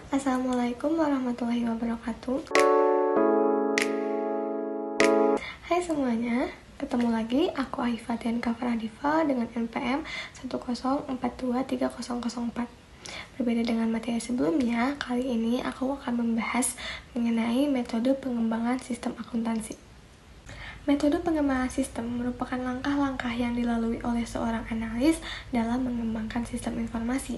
Assalamualaikum warahmatullahi wabarakatuh. Hai semuanya, ketemu lagi aku Aifatian Kafradifa dengan NPM 104230004. Berbeda dengan materi sebelumnya, kali ini aku akan membahas mengenai metode pengembangan sistem akuntansi. Metode pengembangan sistem merupakan langkah-langkah yang dilalui oleh seorang analis dalam mengembangkan sistem informasi.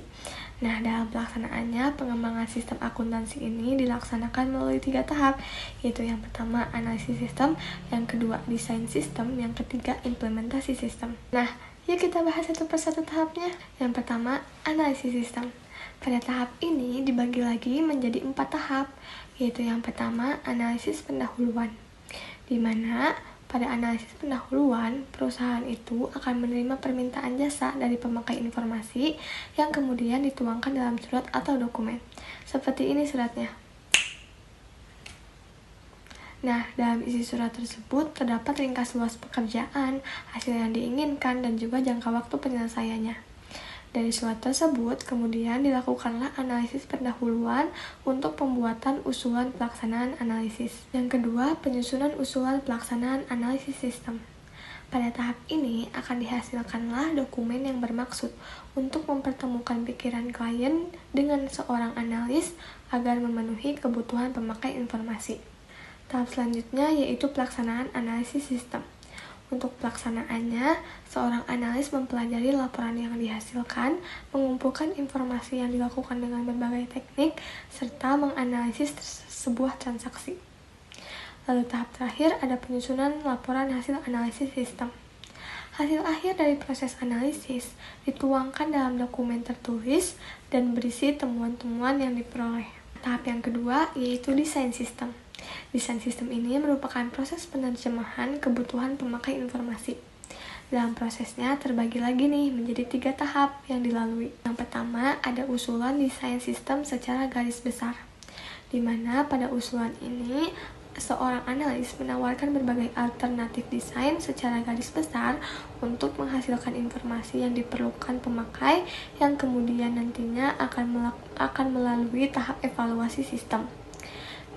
Nah, dalam pelaksanaannya, pengembangan sistem akuntansi ini dilaksanakan melalui 3 tahap, yaitu yang pertama analisis sistem, yang kedua desain sistem, yang ketiga implementasi sistem. Nah, yuk kita bahas satu persatu tahapnya. Yang pertama, analisis sistem. Pada tahap ini dibagi lagi menjadi 4 tahap, yaitu yang pertama analisis pendahuluan, di mana pada analisis pendahuluan, perusahaan itu akan menerima permintaan jasa dari pemakai informasi yang kemudian dituangkan dalam surat atau dokumen. Seperti ini suratnya. Nah, dalam isi surat tersebut terdapat ringkas luas pekerjaan, hasil yang diinginkan, dan juga jangka waktu penyelesaiannya. Dari surat tersebut, kemudian dilakukanlah analisis pendahuluan untuk pembuatan usulan pelaksanaan analisis. Yang kedua, penyusunan usulan pelaksanaan analisis sistem. Pada tahap ini akan dihasilkanlah dokumen yang bermaksud untuk mempertemukan pikiran klien dengan seorang analis agar memenuhi kebutuhan pemakai informasi. Tahap selanjutnya yaitu pelaksanaan analisis sistem. Untuk pelaksanaannya, seorang analis mempelajari laporan yang dihasilkan, mengumpulkan informasi yang dilakukan dengan berbagai teknik, serta menganalisis sebuah transaksi. Lalu tahap terakhir ada penyusunan laporan hasil analisis sistem. Hasil akhir dari proses analisis dituangkan dalam dokumen tertulis dan berisi temuan-temuan yang diperoleh. Tahap yang kedua yaitu desain sistem. Desain sistem ini merupakan proses penerjemahan kebutuhan pemakai informasi. Dalam prosesnya terbagi lagi nih menjadi 3 tahap yang dilalui. Yang pertama ada usulan desain sistem secara garis besar, di mana pada usulan ini seorang analis menawarkan berbagai alternatif desain secara garis besar untuk menghasilkan informasi yang diperlukan pemakai yang kemudian nantinya akan melalui tahap evaluasi sistem.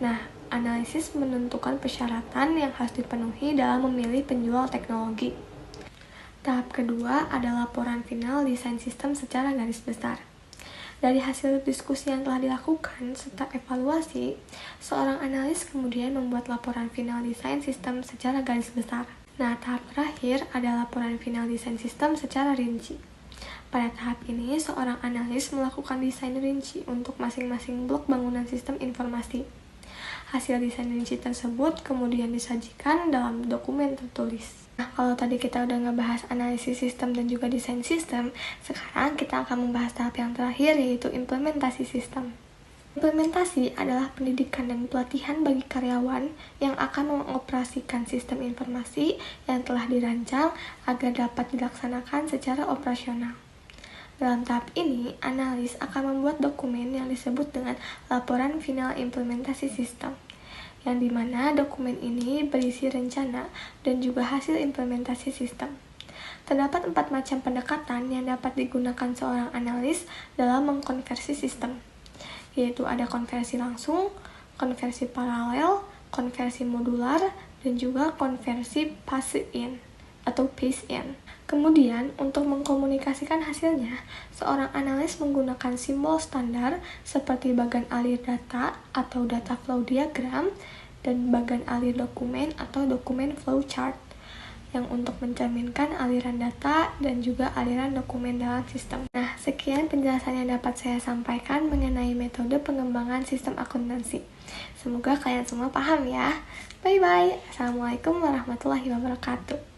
Nah, analisis menentukan persyaratan yang harus dipenuhi dalam memilih penjual teknologi. Tahap kedua ada laporan final desain sistem secara garis besar. Dari hasil diskusi yang telah dilakukan serta evaluasi, seorang analis kemudian membuat laporan final desain sistem secara garis besar. Nah, tahap terakhir ada laporan final desain sistem secara rinci. Pada tahap ini, seorang analis melakukan desain rinci untuk masing-masing blok bangunan sistem informasi. Hasil desain rinci tersebut kemudian disajikan dalam dokumen tertulis. Nah, kalau tadi kita udah ngebahas analisis sistem dan juga desain sistem, sekarang kita akan membahas tahap yang terakhir yaitu implementasi sistem. Implementasi adalah pendidikan dan pelatihan bagi karyawan yang akan mengoperasikan sistem informasi yang telah dirancang agar dapat dilaksanakan secara operasional. Dalam tahap ini, analis akan membuat dokumen yang disebut dengan laporan final implementasi sistem, yang dimana dokumen ini berisi rencana dan juga hasil implementasi sistem. Terdapat 4 macam pendekatan yang dapat digunakan seorang analis dalam mengkonversi sistem, yaitu ada konversi langsung, konversi paralel, konversi modular, dan juga konversi phase-in atau phase-in. Kemudian, untuk mengkomunikasikan hasilnya, seorang analis menggunakan simbol standar seperti bagan alir data atau data flow diagram dan bagan alir dokumen atau dokumen flow chart yang untuk mencerminkan aliran data dan juga aliran dokumen dalam sistem. Nah, sekian penjelasan yang dapat saya sampaikan mengenai metode pengembangan sistem akuntansi. Semoga kalian semua paham ya. Bye-bye. Assalamualaikum warahmatullahi wabarakatuh.